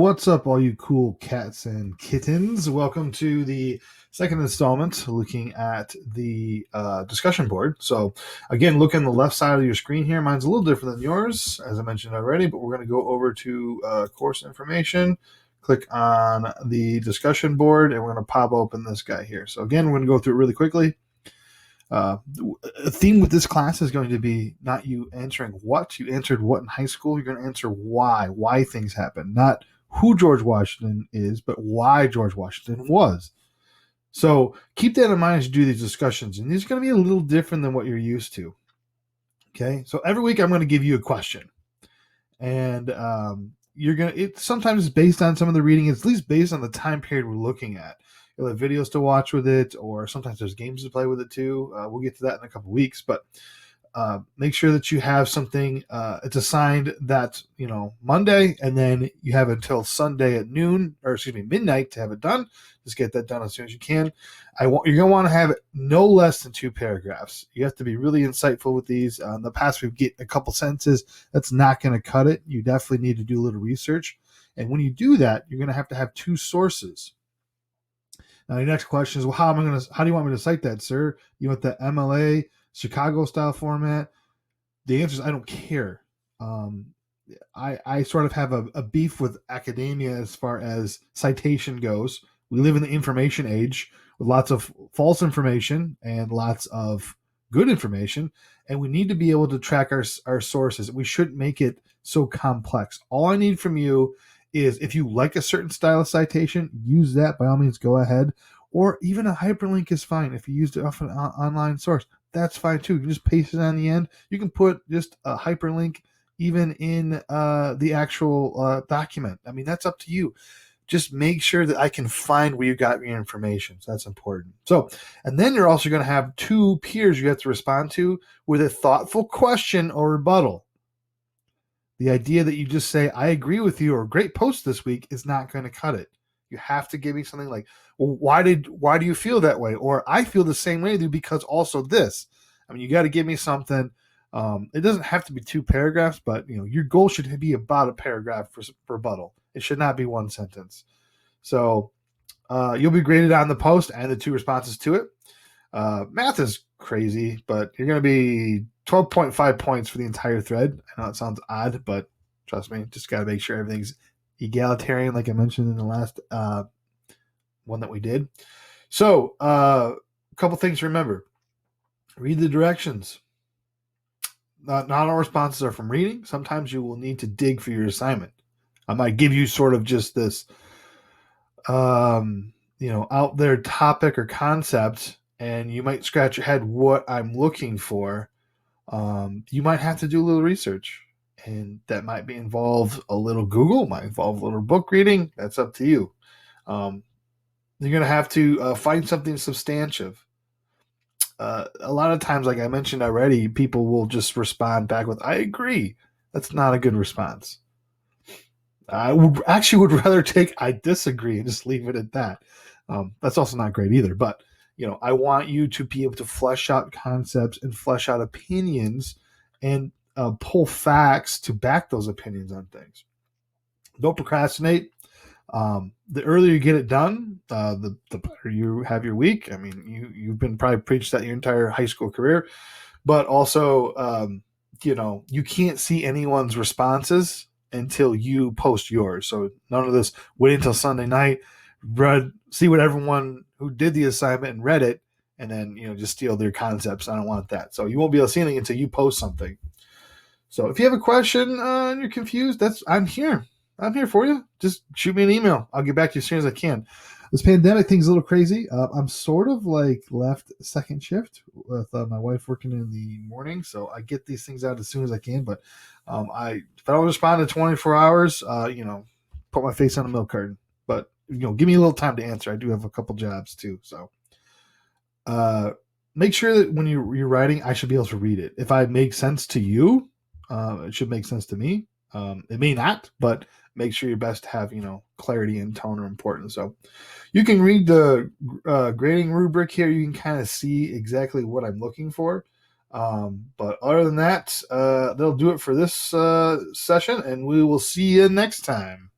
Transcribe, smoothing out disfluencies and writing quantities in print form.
What's up, all you cool cats and kittens? Welcome to the second installment looking at the discussion board. So, again, look on the left side of your screen here. Mine's a little different than yours, as I mentioned already, but we're going to go over to course information, click on the discussion board, and we're going to pop open this guy here. So, again, we're going to go through it really quickly. A theme with this class is going to be not you answering what. You answered what in high school. You're going to answer why things happen, not who George Washington is, but why George Washington was. So keep that in mind as you do these discussions. And these are going to be a little different than what you're used to. Okay. So every week I'm going to give you a question. And you're going to, sometimes it's based on some of the reading. It's at least based on the time period we're looking at. You'll have videos to watch with it, or sometimes there's games to play with it too. We'll get to that in a couple weeks, but make sure that you have something. It's assigned that Monday, and then you have until Sunday at midnight to have it done. Just get that done as soon as you can. You're gonna want to have no less than 2 paragraphs. You have to be really insightful with these. In the past, we get a couple sentences. That's not going to cut it. You definitely need to do a little research, and when you do that, you're going to have 2 sources. Now, your next question is, well, how do you want me to cite that, sir? You want the MLA Chicago style format? The answer is I don't care. I sort of have a beef with academia as far as citation goes. We live in the information age with lots of false information and lots of good information, and we need to be able to track our sources. We shouldn't make it so complex. All I need from you is, if you like a certain style of citation, use that. By all means, go ahead. Or even a hyperlink is fine. If you used it off an online source, that's fine too. You can just paste it on the end. You can put just a hyperlink even in the actual document. I mean, that's up to you. Just make sure that I can find where you got your information. So that's important. So, and then you're also going to have 2 peers you have to respond to with a thoughtful question or rebuttal. The idea that you just say, I agree with you, or great post this week, is not going to cut it. You have to give me something like, well, why do you feel that way? Or I feel the same way because also this. I mean, you got to give me something. It doesn't have to be 2 paragraphs, but your goal should be about a paragraph for rebuttal. It should not be 1 sentence. So you'll be graded on the post and the 2 responses to it. Math is crazy, but you're going to be 12.5 points for the entire thread. I know it sounds odd, but trust me, just got to make sure everything's egalitarian, like I mentioned in the last one that we did. So a couple things to remember. Read the directions. Not all responses are from reading. Sometimes you will need to dig for your assignment. I might give you sort of just this out there topic or concept, and you might scratch your head what I'm looking for. You might have to do a little research, and that might involve a little Google, might involve a little book reading. That's up to you. You're going to have to find something substantive. A lot of times, like I mentioned already, people will just respond back with, I agree. That's not a good response. I would rather take I disagree and just leave it at that. That's also not great either. But, I want you to be able to flesh out concepts and flesh out opinions and pull facts to back those opinions on things. Don't procrastinate. The earlier you get it done, the better you have your week. I mean, you've been probably preached that your entire high school career, but also, you can't see anyone's responses until you post yours. So none of this wait until Sunday night, see what everyone who did the assignment and read it, and then, just steal their concepts. I don't want that. So you won't be able to see anything until you post something. So if you have a question and you're confused, I'm here. I'm here for you. Just shoot me an email. I'll get back to you as soon as I can. This pandemic thing's a little crazy. I'm sort of like left second shift with my wife working in the morning, so I get these things out as soon as I can. But if I don't respond in 24 hours, put my face on a milk carton. But give me a little time to answer. I do have a couple jobs too, so make sure that when you're writing, I should be able to read it. If I make sense to you, it should make sense to me. It may not, but make sure your best to have, clarity and tone are important. So you can read the grading rubric here. You can kind of see exactly what I'm looking for. But other than that, they'll do it for this session, and we will see you next time.